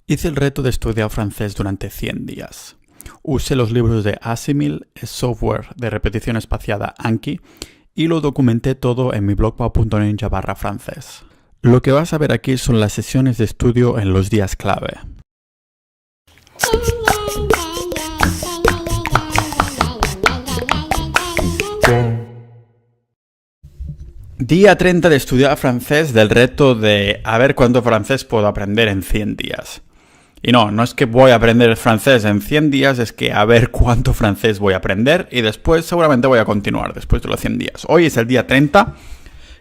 Hice el reto de estudiar francés durante 100 días. Usé los libros de Assimil, el software de repetición espaciada Anki y lo documenté todo en mi blog pau.ninja/francés. Lo que vas a ver aquí son las sesiones de estudio en los días clave. Día 30 de estudiar francés del reto de a ver cuánto francés puedo aprender en 100 días. Y no es que voy a aprender el francés en 100 días, es que a ver cuánto francés voy a aprender y después seguramente voy a continuar después de los 100 días. Hoy es el día 30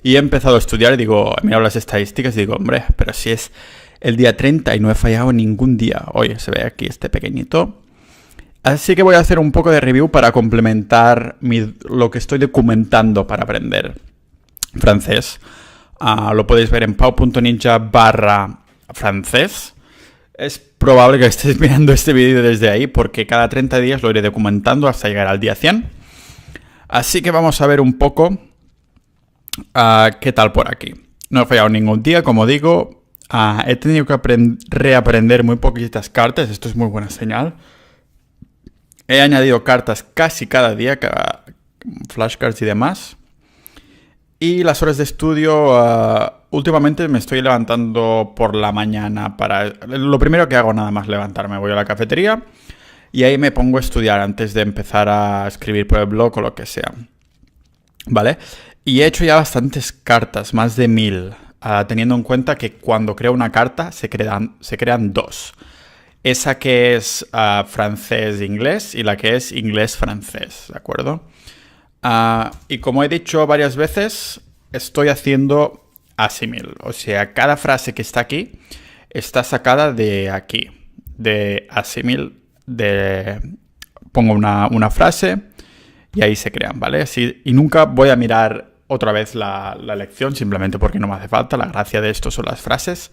y he empezado a estudiar y digo, he mirado las estadísticas y digo, hombre, pero si es el día 30 y no he fallado ningún día. Oye, se ve aquí este pequeñito. Así que voy a hacer un poco de review para complementar lo que estoy documentando para aprender francés. Lo podéis ver en pau.ninja/francés. Es probable que estéis mirando este vídeo desde ahí porque cada 30 días lo iré documentando hasta llegar al día 100. Así que vamos a ver un poco qué tal por aquí. No he fallado ningún día, como digo. He tenido que reaprender muy poquitas cartas. Esto es muy buena señal. He añadido cartas casi cada día, flashcards y demás. Y las horas de estudio, últimamente me estoy levantando por la mañana lo primero que hago nada más levantarme, voy a la cafetería y ahí me pongo a estudiar antes de empezar a escribir por el blog o lo que sea. ¿Vale? Y he hecho ya bastantes cartas, más de 1000, teniendo en cuenta que cuando creo una carta se crean dos. Esa que es francés-inglés y la que es inglés-francés, ¿de acuerdo? Y como he dicho varias veces, estoy haciendo Assimil. O sea, cada frase que está aquí está sacada de aquí, de Assimil. Pongo una frase y ahí se crean, ¿vale? Y nunca voy a mirar otra vez la lección, simplemente porque no me hace falta. La gracia de esto son las frases.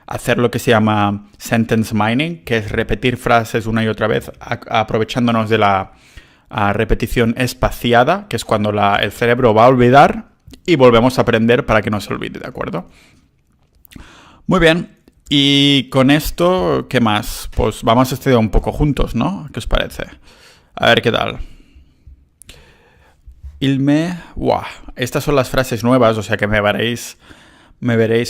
Hacer lo que se llama sentence mining, que es repetir frases una y otra vez, aprovechándonos de la repetición espaciada, que es cuando el cerebro va a olvidar y volvemos a aprender para que no se olvide, ¿de acuerdo? Muy bien, y con esto, ¿qué más? Pues vamos a estudiar un poco juntos, ¿no? ¿Qué os parece? A ver qué tal. Estas son las frases nuevas, o sea que me veréis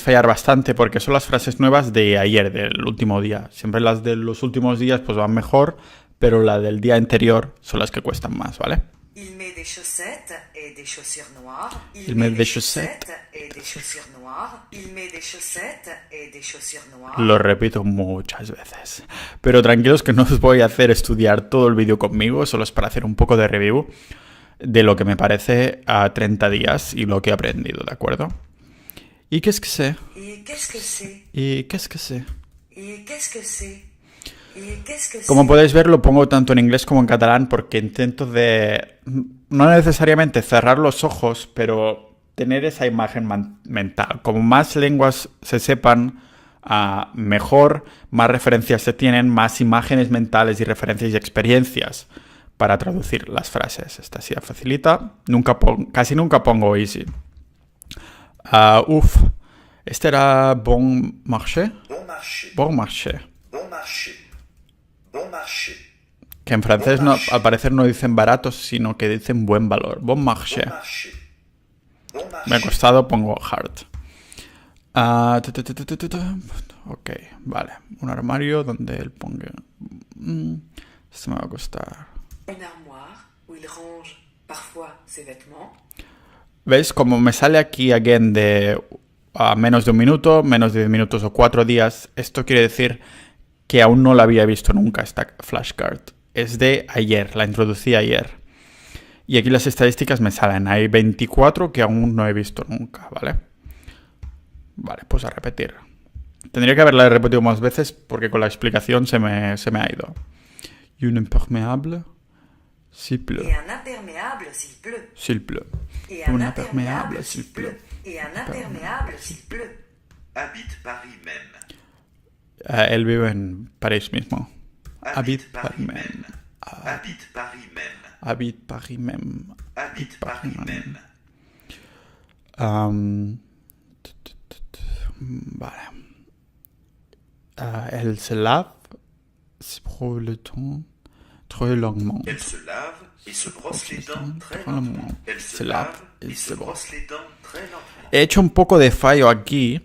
fallar bastante porque son las frases nuevas de ayer, del último día. Siempre las de los últimos días pues van mejor, pero la del día anterior son las que cuestan más, ¿vale? Il met des chaussettes et des chaussures noires. Il met des chaussettes et des chaussures noires. Il met des chaussettes et des chaussures noires. Lo repito muchas veces. Pero tranquilos que no os voy a hacer estudiar todo el vídeo conmigo, solo es para hacer un poco de review de lo que me parece a 30 días y lo que he aprendido, ¿de acuerdo? ¿Y qué es que sé? ¿Y qué es que sé? ¿Y qué es que sé? ¿Y qué es que sé? Como podéis ver, lo pongo tanto en inglés como en catalán porque intento no necesariamente cerrar los ojos, pero tener esa imagen mental. Como más lenguas se sepan, mejor, más referencias se tienen, más imágenes mentales y referencias y experiencias para traducir las frases. Esta sí facilita. Casi nunca pongo easy. Este era bon marché. Bon marché. Bon marché. Bon marché. Bon marché. Que en francés al parecer no dicen baratos, sino que dicen buen valor. Bon marché. Bon marché. Bon marché. Me ha costado, pongo hard. Ok, vale. Un armario donde él ponga... Esto me va a costar. Une armoire où il range parfois ses vêtements. ¿Veis? Como me sale aquí again de menos de un minuto, menos de 10 minutos o 4 días, esto quiere decir que aún no la había visto nunca esta flashcard. Es de ayer, la introducí ayer. Y aquí las estadísticas me salen. Hay 24 que aún no he visto nunca, ¿vale? Vale, pues a repetir. Tendría que haberla repetido más veces porque con la explicación se me ha ido. Un imperméable, s'il pleut. Et un imperméable s'il pleut. S'il pleut. Et un Un imperméable s'il pleut. Et un imperméable s'il pleut. Habite Paris même. Él vive en París mismo. Habite Paris même. Habite Paris même. Habite Paris même. Habite Paris même. Vale. Elle se lave, se prend le temps très longuement. Elle se lave et se brosse les dents très Très lentement. lentement. Elle Se se lave lave et et se se brosse les dents très lentement. He hecho un poco de fallo aquí,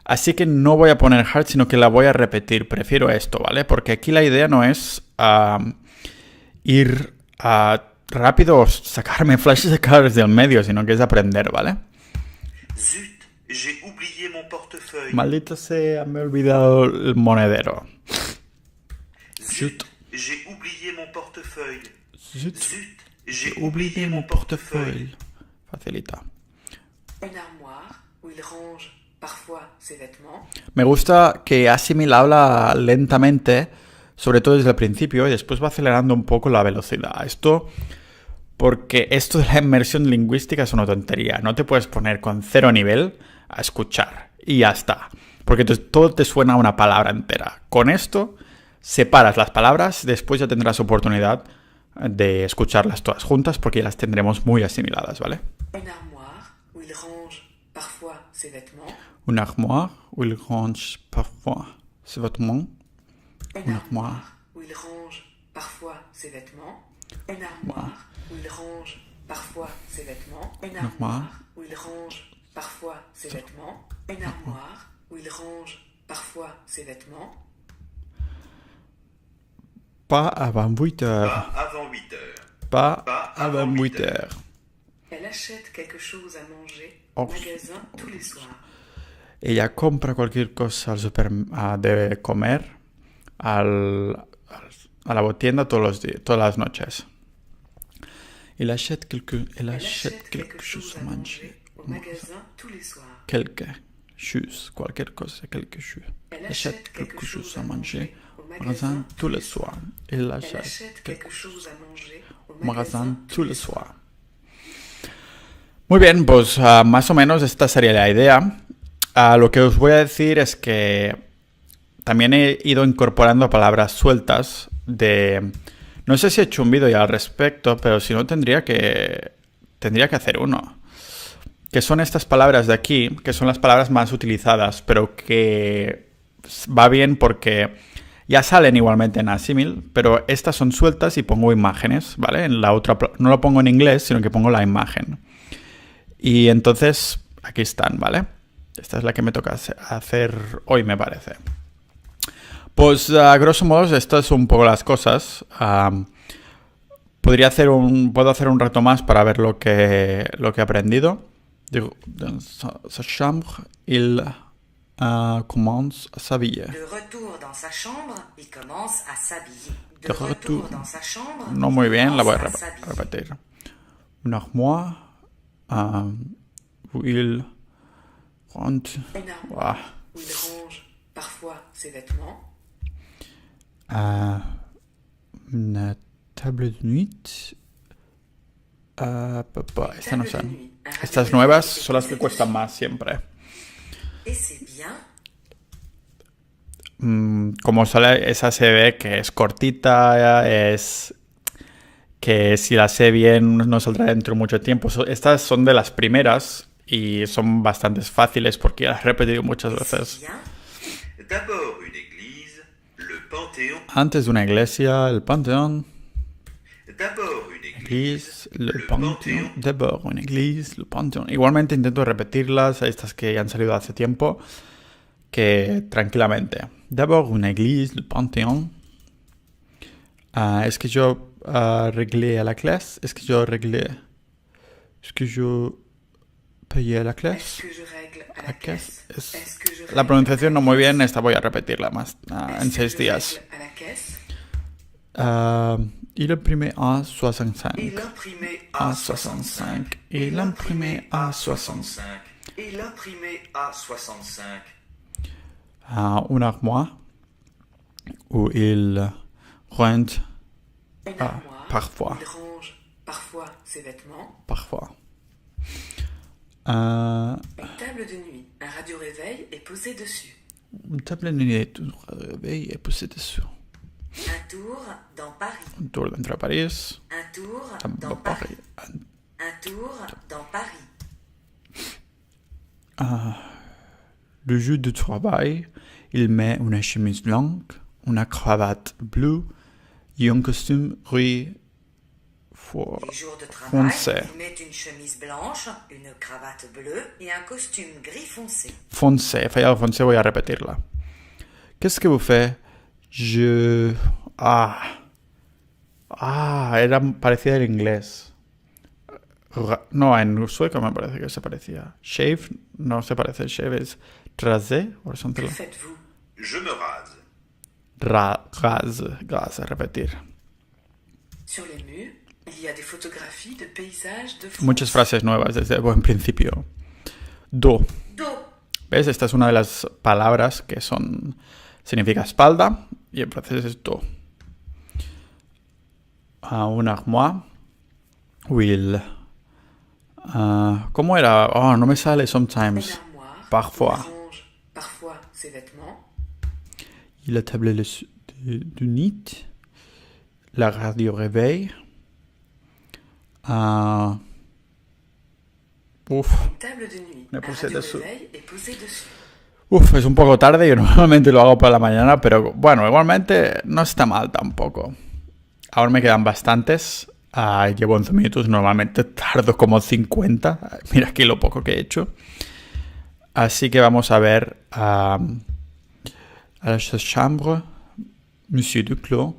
así que no voy a poner hard, sino que la voy a repetir. Prefiero esto, ¿vale? Porque aquí la idea no es ir rápido o sacarme flashes de colores del medio, sino que es aprender, ¿vale? Zut, j'ai oublié mon portefeuille. Maldito sea, me he olvidado el monedero. Zut, j'ai oublié mon portefeuille. Zut, Zut, j'ai he oublié mon portefeuille. Facilita. Une armoire où il range parfois ses vêtements. Me gusta que Asimil habla lentamente, sobre todo desde el principio, y después va acelerando un poco la velocidad. Porque esto de la inmersión lingüística es una tontería. No te puedes poner con 0 nivel a escuchar y ya está. Porque todo te suena a una palabra entera. Con esto separas las palabras, después ya tendrás oportunidad de escucharlas todas juntas porque ya las tendremos muy asimiladas, ¿vale? Une armoire où il range parfois ses vêtements. Une armoire où il range parfois ses vêtements. Une armoire où il range parfois ses vêtements. Une armoire où il range parfois ses vêtements. Une armoire où il range parfois ses vêtements. Une armoire où il range parfois ses vêtements. Pas avant 8 heures. Pas avant 8 heures. Pas Pas avant avant 8 8 heures. Elle achète quelque chose à manger au Oh. magasin tous les soirs. Ella compra cualquier cosa de comer a la tienda todas las noches. Elle achète quelque chose à manger. au magasin tous les soirs. Cualquier cosa, quelque chose. Elle Achète quelque chose à manger au magasin tous les soirs. Elle Elle achète achète quelque chose à manger au magasin tous les soirs. Muy bien, pues más o menos esta sería la idea. Lo que os voy a decir es que también he ido incorporando palabras sueltas de... No sé si he hecho un vídeo ya al respecto, pero si no tendría que hacer uno. Que son estas palabras de aquí, que son las palabras más utilizadas, pero que va bien porque ya salen igualmente en Asimil, pero estas son sueltas y pongo imágenes, ¿vale? En la otra no lo pongo en inglés, sino que pongo la imagen. Y entonces aquí están, ¿vale? Esta es la que me toca hacer hoy, me parece. Pues a grosso modo, estas son un poco las cosas. Puedo hacer un rato más para ver lo que he aprendido. Dans sa chambre, il commence à s'habiller. De retour dans sa chambre, il commence à s'habiller. De retour. dans sa chambre, No muy bien, la voy a commence à s'habiller. repetir. Une armoire où il rentre. Une armoire Ah, où il range parfois ses vêtements. Una table de nuit. Estas no Table de son. nuit, un Estas radio nuevas réveil son las que posé cuestan dessus. más siempre. Et c'est bien. Como sale, esa se ve que es cortita, es que si la sé bien no saldrá dentro de mucho tiempo. Estas son de las primeras y son bastante fáciles porque ya las he repetido muchas Et c'est veces. bien. D'abord une église, le Panthéon. Antes de una iglesia, el Panteón. D'abord une Église, église, le Panteón. D'abord una église, le Panteón. Igualmente intento repetirlas, estas que ya han salido hace tiempo, que tranquilamente. D'abord una église, le Panteón. Est-ce que je réglais à la classe? Est-ce que je réglais? Est-ce que je payais à la Est-ce classe? que je règle à La la caisse. caisse? Est-ce que je La règle pronunciación no à la muy caisse? bien, esta voy a repetirla más en Est-ce que 6 je días. règle à la caisse? Il imprimé à 65. Il imprimé À à 65. 65. Il imprimé à 65. Il imprimé à 65. Une armoire où il rentre Une Ah, armoire parfois. où il range parfois ses vêtements. parfois. Une table de nuit, un radio-réveil est posé dessus. Une table de nuit de réveil est posée dessus. Un tour dans Paris. Un tour d'entre Paris. Un tour À dans Paris. Paris. Un tour dans Paris. Le jeu de travail. Il met une chemise blanche, une cravate bleue et un costume gris Les jours de travail, foncé. ils mettent une chemise blanche, une cravate bleue et un costume gris foncé. Foncé, he fallado foncé, voy a repetirla. Qu'est-ce que vous faites? Je... era parecida en inglés. No, en sueco me parece que se parecía. Shave, no se parece. Shave es rasé, Que horizontal. faites-vous? Je me rase. Gas, repetir. Sur les murs, il y a des photographies de paysages de France. Muchas frases nuevas desde buen principio. Do. Dos. ¿Ves? Esta es una de las palabras que significa espalda y en francés es do. Un armoire. Will. ¿Cómo era? Oh, no me sale Une sometimes. armoire. Parfois. Il range parfois ses vêtements. Et la table du nid. La radio réveil. Uf. Une table de nuit. Me Un puse dessus. radio-réveil est posé dessus. Uf, es un poco tarde. Yo normalmente lo hago por la mañana, pero bueno, igualmente no está mal tampoco. Ahora me quedan bastantes. Llevo 11 minutos, normalmente tardo como 50. Mira aquí lo poco que he hecho. Así que vamos a ver a la chambre. Monsieur Duclos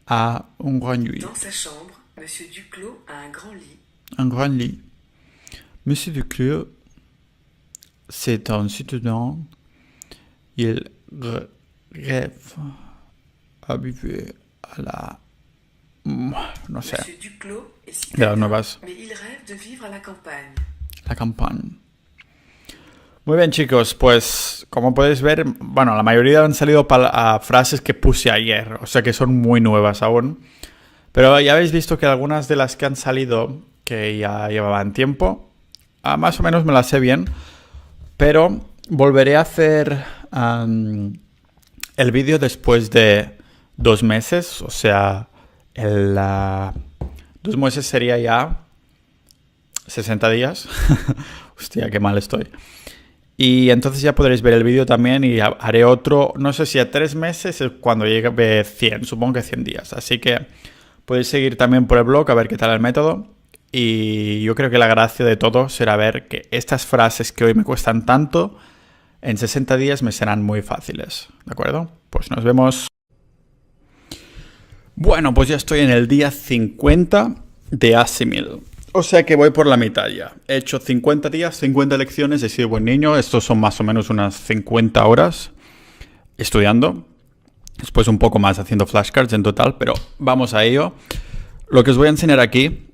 a un grand lit. Dans sa chambre, Monsieur Duclos a un grand lit. Un grand lit. Monsieur Duclos, c'est un citoyen. Il rêve à vivre à la... No sé, Monsieur Duclos est de las citadin, nuevas. mais il rêve de vivre à la campagne. La campagne. Muy bien, chicos, pues como podéis ver, bueno, la mayoría han salido frases que puse ayer, o sea que son muy nuevas aún. Pero ya habéis visto que algunas de las que han salido, que ya llevaban tiempo, más o menos me las sé bien, pero volveré a hacer el vídeo después de 2 meses, o sea, 2 meses sería ya 60 días. Hostia, qué mal estoy. Y entonces ya podréis ver el vídeo también y haré otro, no sé si a 3 meses cuando llegue 100, supongo que 100 días. Así que podéis seguir también por el blog a ver qué tal el método. Y yo creo que la gracia de todo será ver que estas frases que hoy me cuestan tanto, en 60 días me serán muy fáciles. ¿De acuerdo? Pues nos vemos. Bueno, pues ya estoy en el día 50 de Assimil. O sea que voy por la mitad ya. He hecho 50 días, 50 lecciones, he sido buen niño. Estos son más o menos unas 50 horas estudiando. Después un poco más haciendo flashcards en total, pero vamos a ello. Lo que os voy a enseñar aquí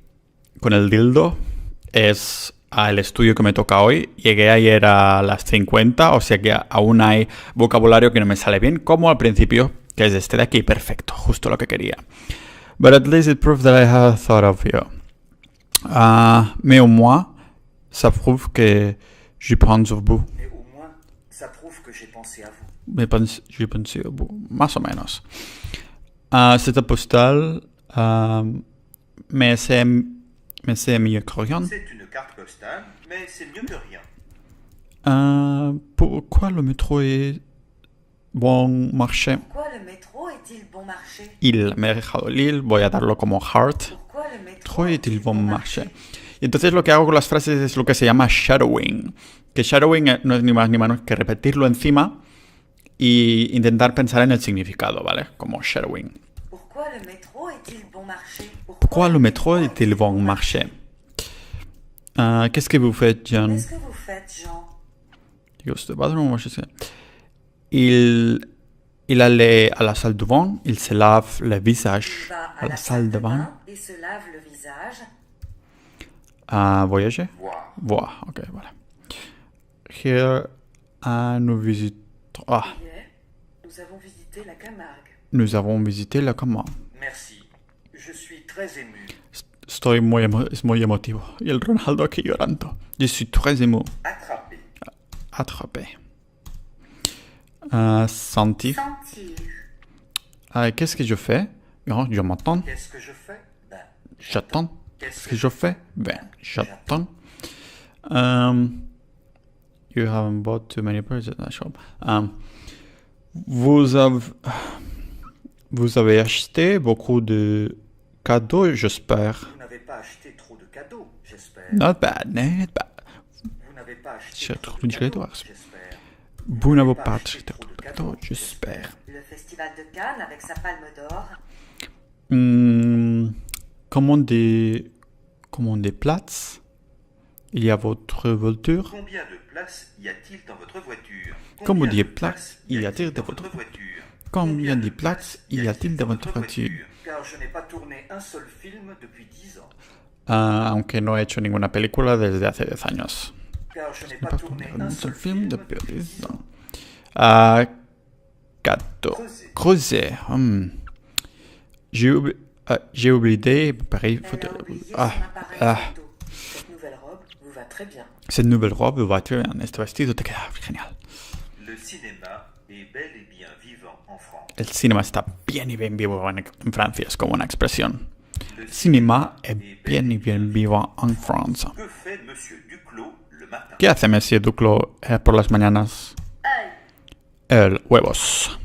con el dildo es el estudio que me toca hoy. Llegué ayer a las 50, o sea que aún hay vocabulario que no me sale bien, como al principio, que es este de aquí. Perfecto, justo lo que quería. But at least it proves that I have thought of you. Mais au moins, ça prouve que je pense à vous. Mais au moins, ça prouve que j'ai pensé à vous. Je pense à vous. Más o menos. Cette postale, mais c'est mieux que rien. C'est une carte postale, mais c'est mieux que rien. Pourquoi le métro est bon marché? Pourquoi le métro est-il bon marché? Il, me he dejado el il, voy a darlo como heart. Pourquoi le métro Métro est-il bon marché? Y entonces lo que hago con las frases es lo que se llama shadowing. Que shadowing no es ni más ni menos que repetirlo encima y intentar pensar en el significado, ¿vale? Como shadowing. Pourquoi le métro est-il bon marché? Pourquoi le métro est-il bon marché? Qu'est-ce que vous faites, John? Qu'est-ce que vous faites, Jean? He goes to the bathroom, je sais. Il allait à la salle de bain, il se lave le Il visage va à la salle de bain. et se lave le visage. Voyager? Voir. Voir, ok, voilà. Here, nous visitons... Hier, nous avons visité la Camargue. Nous avons visité la Camargue. Merci. Je suis très ému. Estoy es muy emotivo. Y el Ronaldo aquí llorando. Je suis très ému. Attrapé. Attrapé. Sentir. Sentir. Qu'est-ce que je fais? Je m'attends. Qu'est-ce que je fais? Ben, J'attends. Qu'est-ce que je fais? Ben, j'attends. You haven't bought too many presents at the shop. Vous avez, vous avez acheté beaucoup de cadeaux, j'espère. Vous n'avez pas acheté trop de cadeaux, j'espère. Not bad, not bad. Vous n'avez pas acheté J'ai trop trop de de cadeaux, cadeaux. j'espère. Vous n'avez pas acheté trop de cadeaux, j'espère. Le festival de Cannes avec sa palme d'or. Commandez Platz. Il y a votre voiture. Combien de places y a-t-il dans votre voiture? Combien de places places y a-t-il dans votre voiture? Combien de places y a-t-il dans votre voiture? Car je n'ai pas tourné un seul film depuis 10 ans. Aunque no he hecho ninguna película desde hace 10 años. Car je n'ai No pas he tourné tourné un un seul seul film film depuis depuis 10 10 ans. ans. Cadeau. Creuset. Creuset. J'ai oublié. Pareil. Elle a oublié son Ah, appareil ah. photo. Cette nouvelle robe vous va très bien. Cette nouvelle robe va très bien. Este vestido te queda genial. Le cinéma est bel et bien vivant en France. El cinema está bien y bien vivo en Francia. Es como una expresión. Le El cinema es bien y bien vivo en Francia. Que fait Monsieur Duclos le matin? ¿Qué hace Monsieur Duclos por las mañanas? El huevos.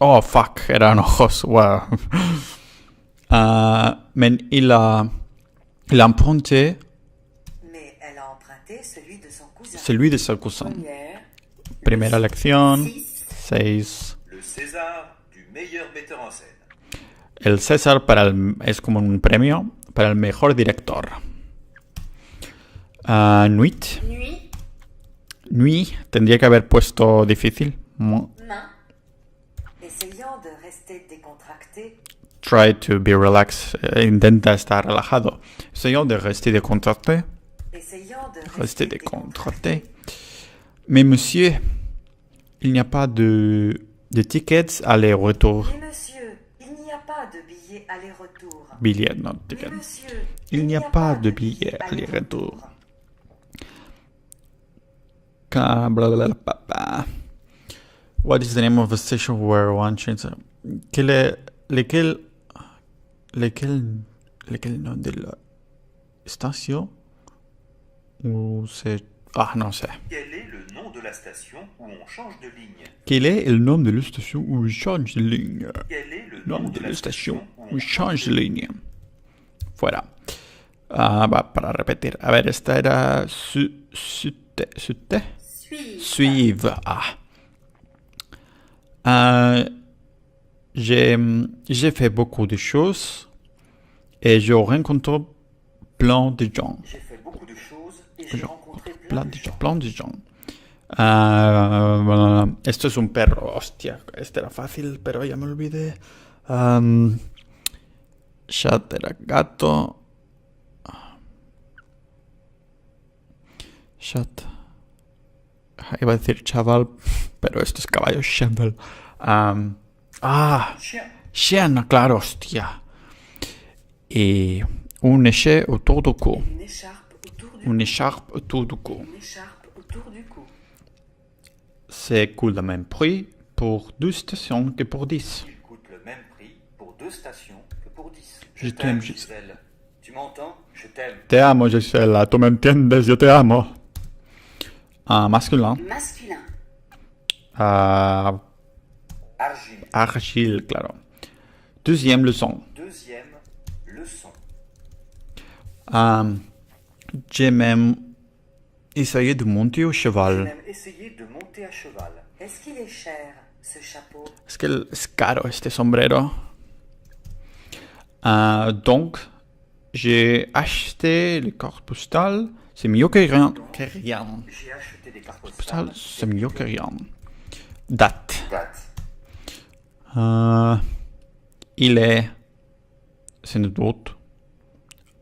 Oh, fuck, eran ojos. Wow. Il a emprunté Mais elle a emprunté celui de son cousin. celui de su cousin. Première, Primera lección, 6. 6. Le César du meilleur metteur en scène. El César es como un premio para el mejor director. Nuit. Nuit. Nuit. Tendría que haber puesto difícil. Main. Essayant de rester décontracté. Try to be relaxed. Intenta estar relajado. Essayons de rester décontracté. Essayant de Rester rester décontracté. Mais monsieur, il n'y a pas de tickets aller-retour. Mais monsieur, il n'y a pas de billet aller-retour. Billet, not Mais ticket. monsieur, Il n'y a pas de billet aller-retour. What is the name of the station where one change? Quel est lequel nom de la station où c'est non sais. Quel est le nom de la station où on change de ligne? Quel est le nom de la station où on change de ligne? Quel est le Nom nom de la station où où on change de ligne. Fuera. Para repetir. A ver, esta era sute. Suivre. J'ai fait beaucoup de choses et je rencontre plein de gens. J'ai fait beaucoup de choses et j'ai rencontré Plein de gens. Esto es un perro. Hostia, este era fácil, pero ya me olvidé. Chat era gato. Chat. Iba a decir chaval, pero esto es caballo chaval. Chien. Chien, claro, hostia. Et un échet autour du cou. une écharpe autour du Une écharpe autour du cou. Une écharpe autour du cou. C'est coûte le même prix pour 2 stations que pour 10. Il coûte le même prix pour 2 stations que pour 10. Je t'aime, Gisèle. Tu m'entends? Je t'aime. Te amo, Gisela. Tu me entiendes, yo te amo. Masculin. Masculin. Argile. Argile, claro. Deuxième leçon. Deuxième leçon. J'ai même essayé de monter au J'ai cheval. même essayé de monter à cheval. Est-ce qu'il est cher, ce chapeau? Es que es caro este sombrero. Donc, j'ai acheté les cartes postales. C'est mieux que rien. J'ai acheté des cartes Postales, postales. c'est mieux que rien. Date. Date. Il est, sans doute,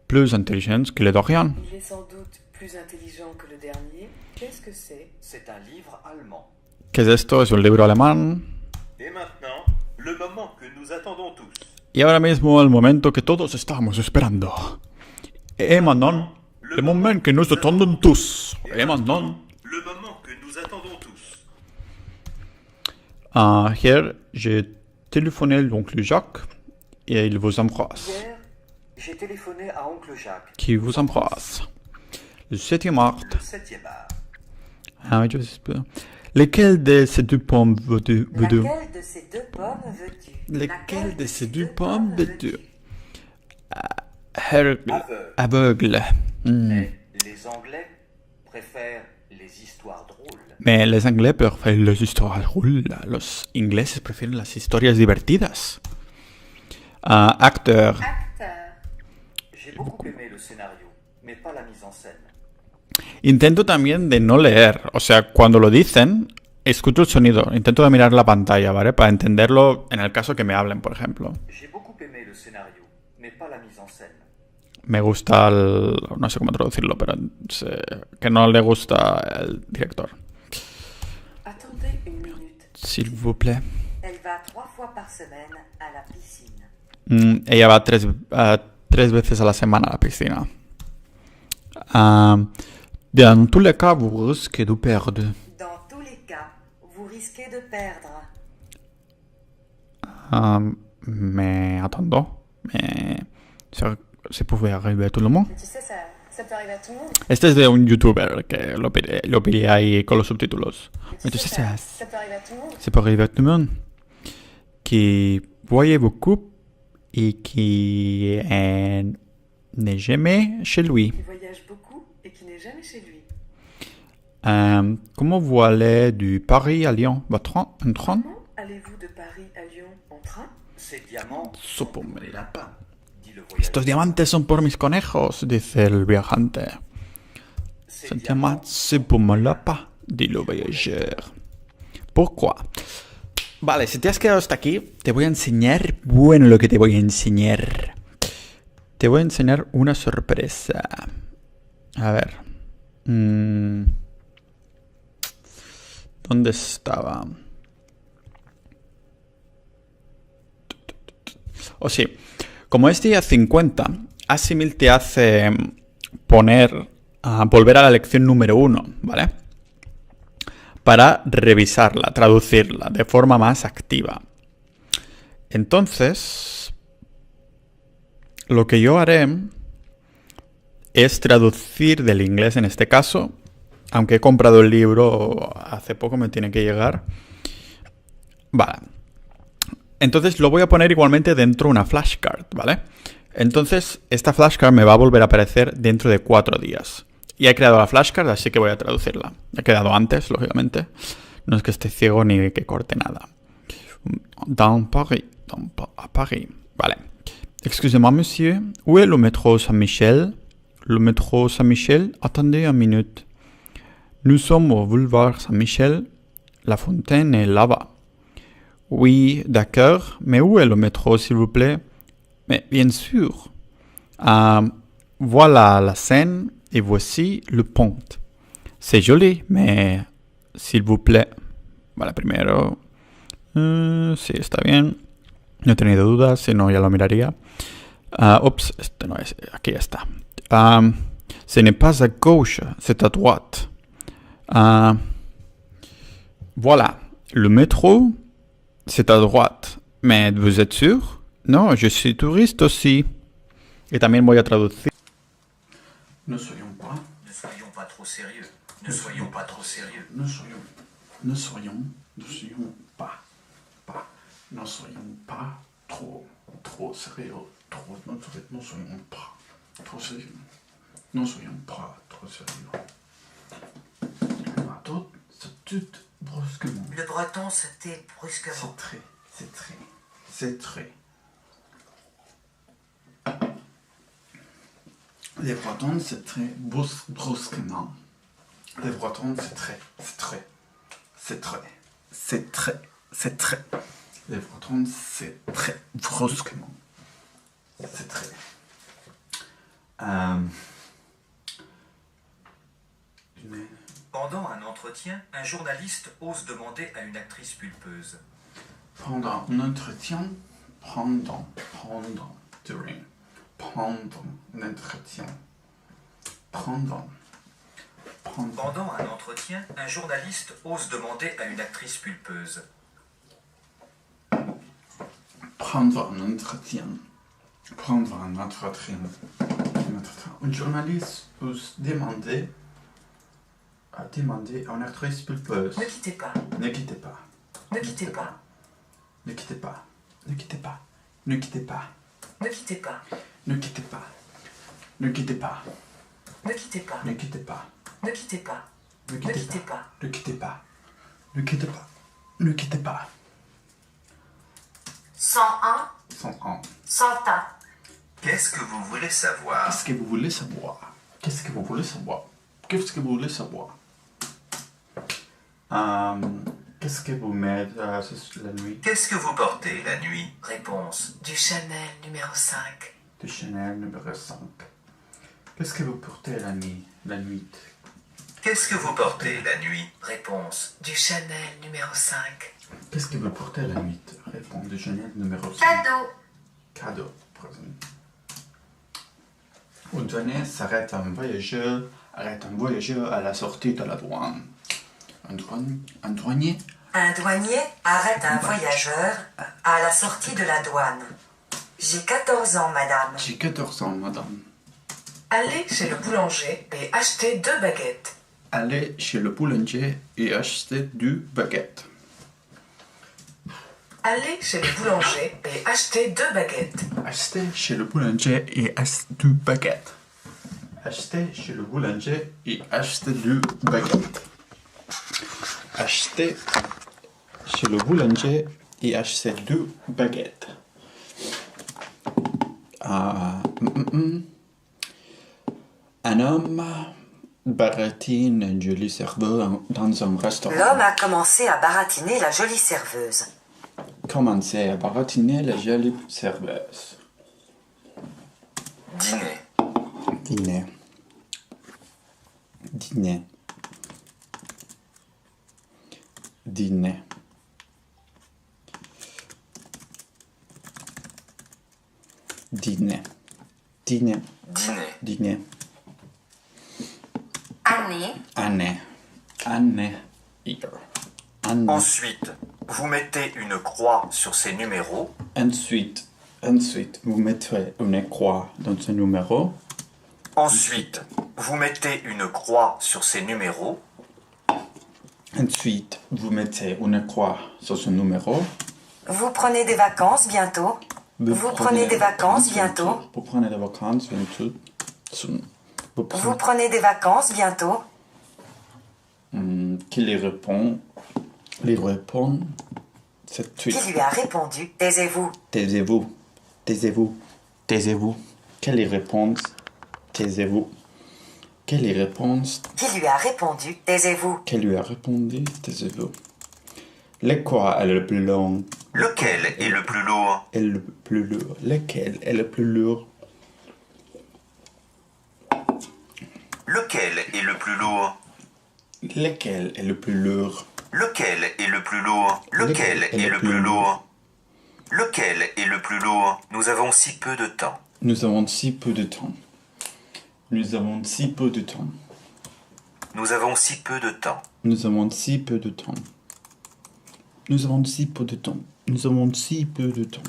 plus intelligent que le Dorian. Il est sans doute plus intelligent que le dernier. Qu'est-ce que c'est? C'est un livre allemand. ¿Qué es esto? Es un libro alemán. Et maintenant, le moment que nous attendons tous. Y ahora mismo el momento que todos estamos esperando. Et maintenant, le moment que nous attendons tous. Et maintenant. Le moment que nous attendons tous. Hier, j'ai téléphoné à l'oncle Jacques et il vous embrasse. Hier, j'ai téléphoné à oncle Jacques. Qui vous embrasse. Le 7e art. Le 7e art. Oui, je sais pas. Lequel de ces deux pommes veux-tu? Laquelle de ces deux pommes veux-tu? Lequel de ces deux pommes veux-tu? Aveugle. Mais les Anglais préfèrent les histoires drôles. Mais les Anglais prefieren las historias drôles. Los ingleses prefieren las historias divertidas. Acteur. J'ai beaucoup aimé le scénario, mais pas la mise en scène. Intento también de no leer. O sea, cuando lo dicen, escucho el sonido. Intento de mirar la pantalla, ¿vale? Para entenderlo en el caso que me hablen, por ejemplo. J'ai beaucoup aimé le scénario, mais pas la mise en scène. Me gusta el... No sé cómo traducirlo, pero que no le gusta el director. Attendez une minute. S'il vous plaît. Elle va 3 fois par semaine à la piscine. Ella va tres veces a la semana a la piscina. Dans tous les cas, vous risquez de perdre. Dans tous les cas, vous risquez de perdre. Mais attendons. Mais ça pouvait arriver à tout le monde. Mais tu sais, ça peut arriver à tout le monde. Este es de un youtuber que lo pillé ahí con los subtítulos. Mais tu sais, ça peut arriver à tout le monde. Ça peut arriver à tout le monde. Qui voyait beaucoup et qui n'est jamais chez lui. Il voyage beaucoup et qui n'est jamais chez lui. Comment vous allez du Paris à Lyon? En train? Comment allez-vous de Paris à Lyon en train? Ces diamants Son pour mes lapins. dit le voyageur. Estos diamantes son por mis conejos, dice el viajante. Ces Ces diamants diamantes c'est pour mon lapin, dit le voyageur. Pourquoi? Vale, si te has quedado hasta aquí, te voy a enseñar, bueno, lo que te voy a enseñar. Te voy a enseñar una sorpresa. A ver. ¿Dónde estaba? O sí, como es día 50, Asimil te hace volver a la lección número 1, ¿vale? Para revisarla, traducirla de forma más activa. Entonces, lo que yo haré es traducir del inglés en este caso, aunque he comprado el libro hace poco, me tiene que llegar. Vale. Entonces lo voy a poner igualmente dentro de una flashcard, ¿vale? Entonces esta flashcard me va a volver a aparecer dentro de 4 días. Y he creado la flashcard, así que voy a traducirla. He quedado antes, lógicamente. No es que esté ciego ni que corte nada. Dans Paris. À Paris. Vale. Excusez-moi, monsieur. Où est le métro Saint-Michel? Le métro Saint-Michel? Attendez une minute. Nous sommes au boulevard Saint-Michel. La fontaine est là-bas. Oui, d'accord. Mais où est le métro, s'il vous plaît? Mais bien sûr. Voilà la Seine et voici le pont. C'est joli, mais s'il vous plaît. Vale, primero. Sí, está bien. No he tenido dudas, si no ya lo miraría. Ups, este no es. Aquí ya está. Ce n'est pas à gauche, c'est à droite. Voilà, le métro, c'est à droite. Mais vous êtes sûr? Non, je suis touriste aussi. Et también voy a traducir. Ne soyons pas trop sérieux. Ne soyons pas trop sérieux. Ne soyons pas trop sérieux. Ne soyons pas trop sérieux. Ne soyons pas trop sérieux. C'est tout brusquement. Le breton se tait brusquement. C'est très. Les Bretons, c'est très brusquement. Les Bretons, c'est très. Les Bretons, c'est très brusquement. C'est très. Pendant un entretien, un journaliste ose demander à une actrice pulpeuse. Pendant un entretien, pendant un entretien, un journaliste ose demander à une actrice pulpeuse. Prendre un entretien. Un journaliste ose demander a demandé à une actrice pulpeuse. Ne quittez pas. Ne quittez pas. Ne quittez pas. Ne quittez pas. Ne quittez pas. Ne quittez pas. Ne quittez pas. Ne quittez pas. Ne quittez pas. Ne quittez pas. Ne quittez pas. Ne quittez pas. Ne Ne quittez quittez pas. pas. Ne quittez pas. Ne quittez pas. Ne quittez pas. 101, 101. 101. Qu'est-ce que vous voulez savoir? Qu'est-ce que vous voulez savoir? Qu'est-ce que vous voulez savoir? Qu'est-ce que vous voulez savoir? Qu'est-ce que vous mettez la nuit? Qu'est-ce que vous portez la nuit? Réponse. Du Chanel numéro 5. De Chanel numéro 5. Qu'est-ce que vous portez la nuit? La nuit. Qu'est-ce que vous portez la nuit? Réponse. Du Chanel numéro 5. Qu'est-ce que vous portez la nuit? Réponse de Chanel numéro 5. Cadeau. Cadeau. Présent. Une douanier s'arrête un voyageur, à la sortie de la douane. Un douanier Un douanier arrête un voyageur à la sortie de la douane. J'ai 14 ans, madame. J'ai 14 ans, madame. Allez chez le boulanger et achetez 2 baguettes. Allez chez le boulanger et achetez du baguette. Allez chez le boulanger et achetez 2 baguettes. Achetez chez le boulanger et achetez du baguette. Achetez chez le boulanger et achetez du baguette. Achetez chez le boulanger et achetez du baguette. Un homme baratine un joli serveur dans un restaurant. L'homme a commencé à baratiner la jolie serveuse. Commencé à baratiner la jolie serveuse. Dîner. Dîner. Dîner. Dîner. Dîner. Dîner. Dîner. Dîner. Année. Année. Année. Year. Année. Ensuite, vous mettez une croix sur ces numéros. Ensuite, vous mettrez une croix dans ce numéro. Ensuite, vous mettez une croix sur ces numéros. Ensuite, vous mettez une croix sur ce numéro. Vous prenez des vacances bientôt. Vous prenez des vacances bientôt. Vous prenez des vacances bientôt. Vous prenez des vacances bientôt. Qui lui répond? Cette suite. Qui lui a répondu? Taisez-vous. Taisez-vous. Taisez-vous. Taisez-vous. Quelle est réponse? Taisez-vous. Quelle est réponse? Qui lui a répondu? Taisez-vous. Qu'elle lui a répondu? Taisez-vous. Le quoi est le plus long? Lequel est le plus lourd? Est le plus lourd. Lequel est le plus lourd? Lequel est le plus lourd? Lequel est le plus lourd? Lequel est le plus lourd? Lequel est le plus lourd? Lequel est le plus lourd? Nous avons si peu de temps. Nous avons si peu de temps. Nous avons si peu de temps. Nous avons si peu de temps. Nous avons si peu de temps. Nous avons si peu de temps. Nous avons si peu de temps.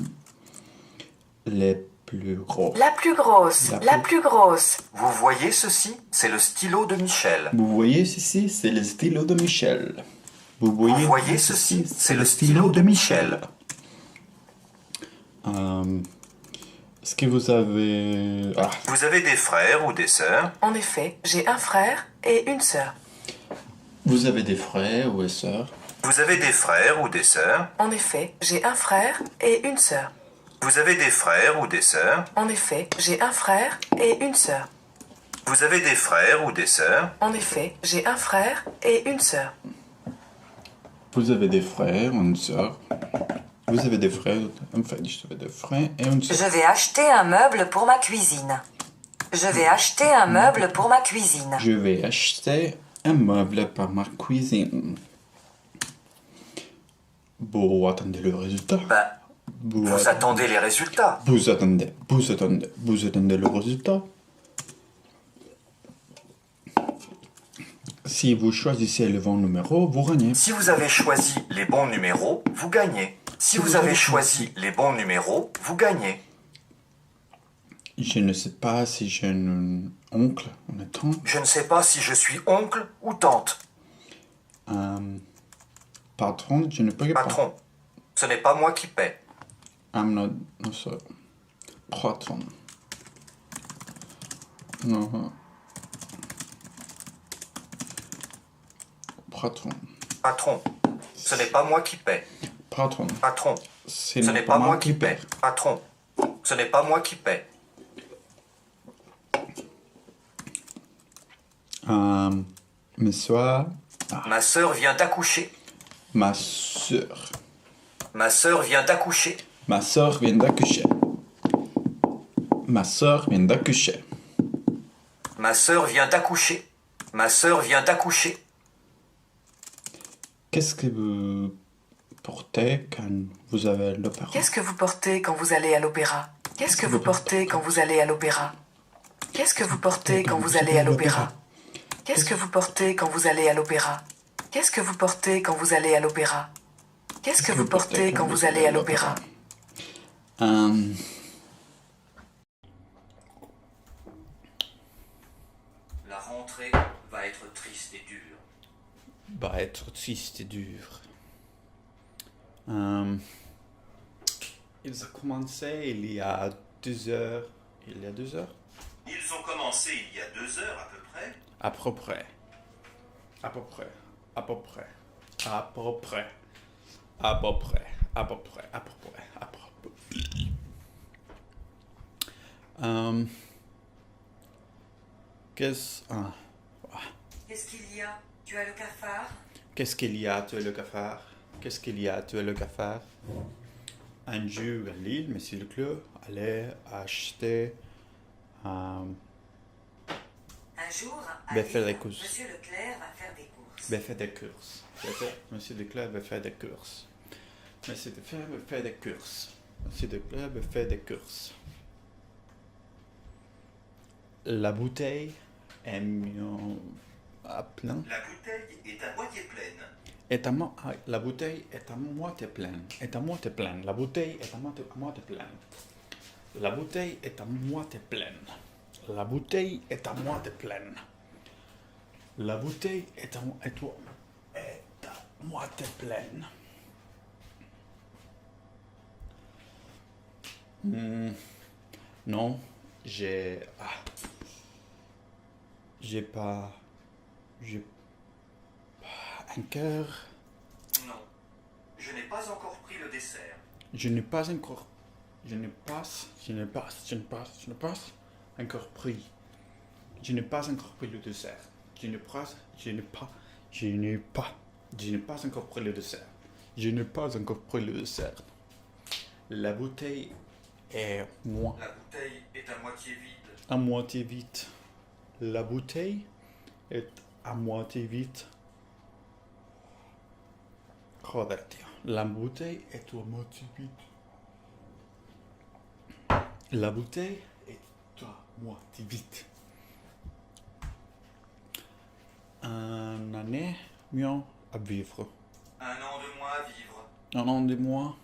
Les plus gros. La plus grosse. La plus grosse. Vous voyez ceci? C'est le stylo de Michel. Vous voyez ceci, c'est le stylo de Michel. Vous voyez ceci? C'est le stylo de Michel. Est-ce que vous avez... Ah, Vous avez des frères ou des sœurs? En effet, j'ai un frère et une sœur. vous avez des frères ou des sœurs? Vous avez des frères ou des sœurs? En effet, j'ai un frère et une sœur. Vous avez des frères ou des sœurs? En effet, j'ai un frère et une sœur. Vous avez des frères ou des sœurs? En effet, j'ai un frère et une sœur. Vous avez des frères ou une sœur? Vous avez des frères... En fait, je avez des frères et une sœur. Je vais acheter un meuble pour ma cuisine. Je vais acheter un meuble pour ma cuisine. Je vais acheter un meuble pour ma cuisine. Bon, attendez le résultat. Vous attendez les résultats. Vous attendez le résultat. Si vous choisissez le bon numéro, vous gagnez. Si vous avez choisi les bons numéros, vous gagnez. Si vous avez choisi les bons numéros, vous gagnez. Je ne sais pas si j'ai un oncle ou une tante. Je ne sais pas si je suis oncle ou tante. Patron, je ne peux pas. Patron, ce n'est pas moi qui paie. I'm not, no, sorry. Patron. Non. Patron. Patron, ce n'est pas moi qui paie. Patron. Patron, Ce ce n'est pas moi qui paie. Patron, ce n'est pas moi qui paie. Monsieur. Ma sœur vient d'accoucher. Ma soeur. Ma sœur vient d'accoucher. Ma soeur vient d'accoucher. Ma soeur vient d'accoucher. Ma sœur vient d'accoucher. Ma sœur vient d'accoucher. Qu'est-ce que vous portez quand vous avez l'opéra? Qu'est-ce que vous portez quand vous allez à l'opéra? Qu'est-ce que vous portez quand vous allez à l'opéra? Qu'est-ce que vous portez quand vous allez à l'opéra? Qu'est-ce que vous portez quand vous allez à l'opéra? Qu'est-ce que vous portez quand vous allez à l'opéra? Qu'est-ce que vous portez quand vous allez à l'opéra? La rentrée va être triste et dure. Va être triste et dur. Ils ont commencé il y a 2 heures. Il y a 2 heures? Ils ont commencé il y a 2 heures à peu près. À peu près. À peu près. À peu près. À peu près. À peu près. À peu près. À peu près. À peu près. Qu'est-ce... Qu'est-ce qu'il y a? Tu as le cafard? Qu'est-ce qu'il y a? Tu es le cafard? Qu'est-ce qu'il y a? Tu es le cafard? Un jour à Lille, Monsieur Leclerc allait acheter... Un jour, à Ben, faire Lille, des courses. Monsieur Leclerc va faire des courses. Va faire des courses. Monsieur Leclerc va faire des courses. Monsieur Leclerc va faire des courses. Monsieur Leclerc va faire des courses. La bouteille est mise à plein. La bouteille est à moitié pleine. La bouteille est à moitié pleine. Est à moitié pleine. La bouteille est à moitié pleine. La bouteille est à moitié pleine. La bouteille est à moitié pleine. La bouteille est à moitié pleine. Non, j'ai pas un cœur. Non, je n'ai pas encore pris le dessert. Je n'ai pas encore pris. Je n'ai pas encore pris le dessert. Je n'ai pas encore pris le dessert. Je n'ai pas encore pris le dessert. La bouteille est La bouteille est à moitié vide. à moitié vide. La bouteille est à moitié vide. Joder, tío. La bouteille est à moitié vide. La bouteille est à moitié vide. Un année mieux à vivre. Un an de moins à vivre. Un an de moins.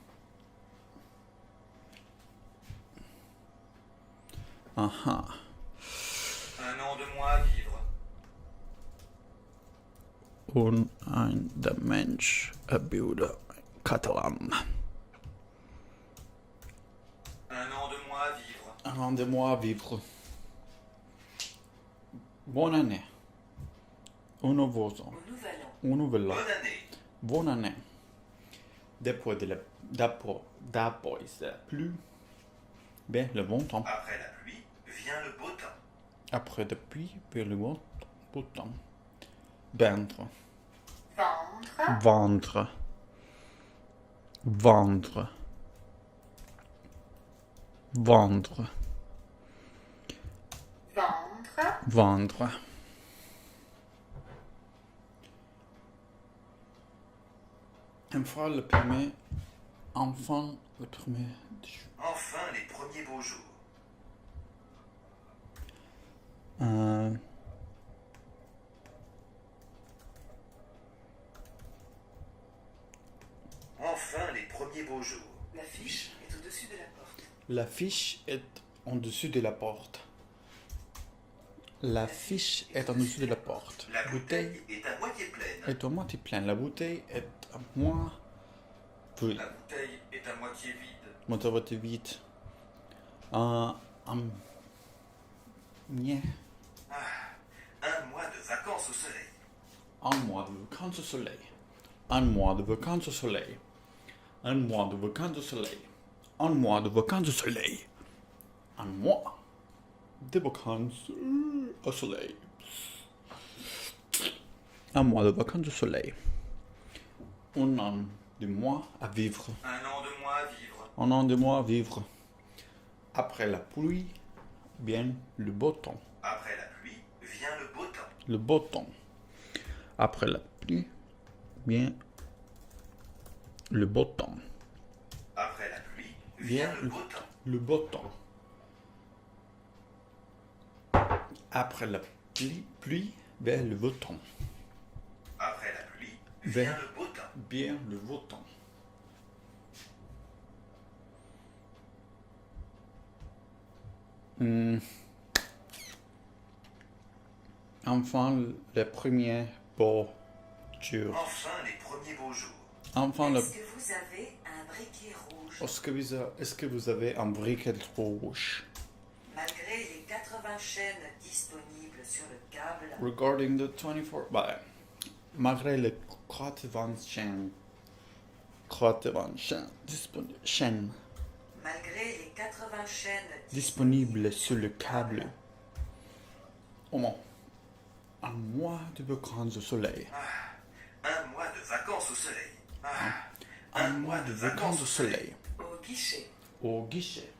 Aha. Un an de moins à vivre. Un de Mensch a Bilder Catalan. Un an de moins à vivre. Un an de moins à vivre. Bonne année. Un nouveau an. Au nouvel an. Un nouvel an. Bonne année. Bonne année. D'après la pluie, ben le bon temps. Après la pluie vient le beau temps. Après la pluie, ben le bon temps. Vendre. Vendre. Vendre. Vendre. Vendre. Vendre. Enfin le premier Enfin les premiers beaux jours. Enfin les premiers beaux jours. L'affiche est au-dessus de la porte. L'affiche est en dessous de la porte. La fiche est en dessous de la porte. La bouteille est à moitié pleine. est à moitié pleine. La bouteille est à moi. Oui. La bouteille est à moitié vide. Moitié vide. Yeah. Un mois de vacances au soleil. Un mois de vacances au soleil. Un mois de vacances au soleil. Un mois de vacances au soleil. Un mois de vacances au soleil. Un mois de vacances au soleil. Un mois de vacances au soleil. Un an de mois à vivre. Un an de mois à vivre. Un an de mois à vivre. Après la pluie vient le beau temps. Après la pluie vient le beau temps. Le beau temps. Après la pluie vient le beau temps. Après la pluie vient le beau temps. Le beau temps. Après la pluie vient le beau temps. Après la pluie vient le beau temps. Bien le beau temps. Enfin, les premiers beaux jours. Enfin les premiers beaux jours. Enfin, le... Est-ce que vous avez un briquet rouge? Est-ce que vous avez un briquet rouge? Malgré les 80 chaînes disponibles sur le câble, Regarding the 24... Bah, malgré les 80 chaînes chaînes malgré les 80 chaînes disponibles sur le câble. Au moins, un mois de vacances au soleil. Un mois de vacances au soleil. Un mois de vacances au soleil. au guichet, Au guichet.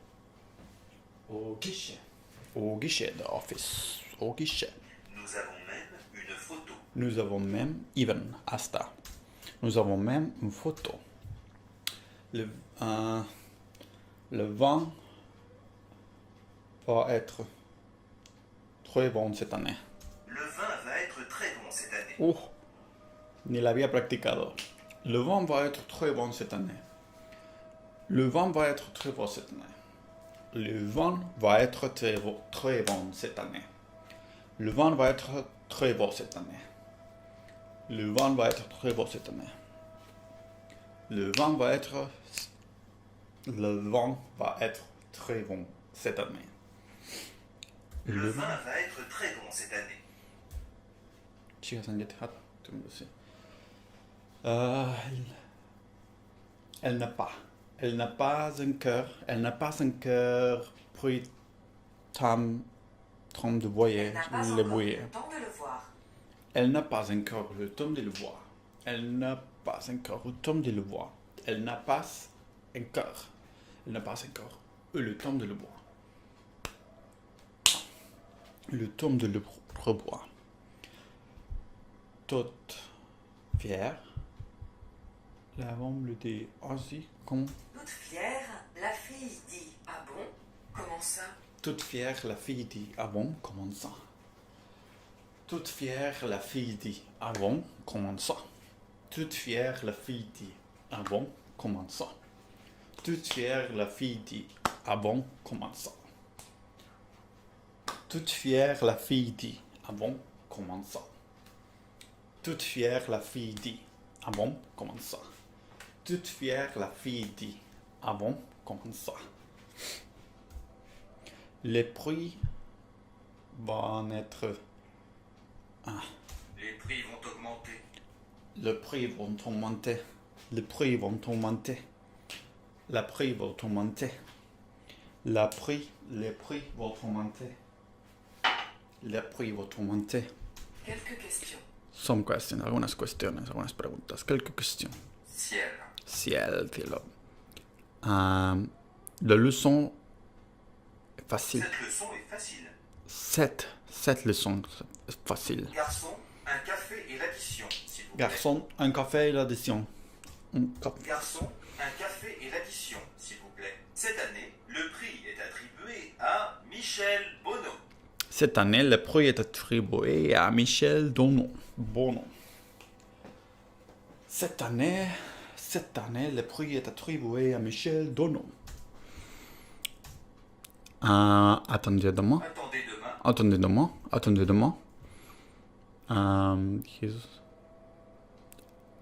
Au guichet. Au guichet de office. Au guichet. Nous avons même une photo. Nous avons même, even, hasta. Nous avons même une photo. Le vent va être très bon cette année. Le vin va être très bon cette année. Oh, ni la había practicado. Le vent va être très bon cette année. Le vent va être très bon cette année. Le vent va être très bon cette année. Le vent va être très bon cette année. Le vent va être très bon cette année. Le vent va être très bon cette année. Le vin va être très bon cette année. Elle n'a pas un cœur. Elle n'a pas un cœur pris temps de voyer, elle n'a pas le encore voyer. le temps de le voir. Elle n'a pas encore le temps de le voir. Elle n'a pas encore le temps de le voir. Elle n'a pas encore. Elle n'a pas encore le temps de le voir. Le temps de le revoir. Toute fière. La femme le dit ainsi comme. Toute fière, la fille dit « Ah bon? Comment ça ?» Toute fière, la fille dit ah bon, comment ça? Toute fière, la fille dit ah bon, comment ça? Toute fière, la fille dit ah bon, comment ça? Toute fière, la fille dit ah bon, comment ça? Toute fière, la fille dit ah bon, comment ça? Toute fière, la fille dit ah bon, comment ça? Toute fière, la fille dit ah bon, comment ça? Les prix vont être... Les prix vont augmenter. Les prix vont augmenter. Les prix vont augmenter. Les prix vont augmenter. Les prix vont augmenter. Les prix vont augmenter. Quelques questions. Some questions, algunas cuestiones, algunas preguntas. Quelques questions. Ciel. Ciel, cielo. La leçon est facile. Cette leçon est facile. Cette leçon est facile. Garçon, un café et l'addition, s'il vous plaît. Garçon, un café et l'addition. Garçon, un café et l'addition, s'il vous plaît. Cette année, le prix est attribué à Michel Bono. Cette année, le prix est attribué à Michel Bono. Cette année, le prix est attribué à Michel Bono. Attendez demain. Attendez demain. Attendez demain. Attendez demain.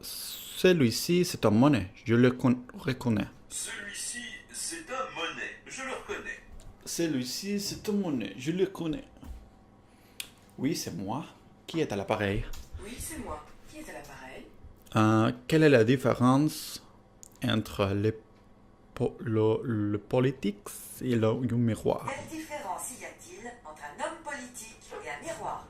Celui-ci, c'est un monnaie. Je le reconnais. Celui-ci, c'est un monnaie. Je le reconnais. Celui-ci, c'est un monnaie. Je le connais. Oui, c'est moi. Qui est à l'appareil? Oui, c'est moi. Qui est à l'appareil? Quelle est la différence entre le politique et le miroir? Quelle différence y a-t-il entre un homme politique et un miroir?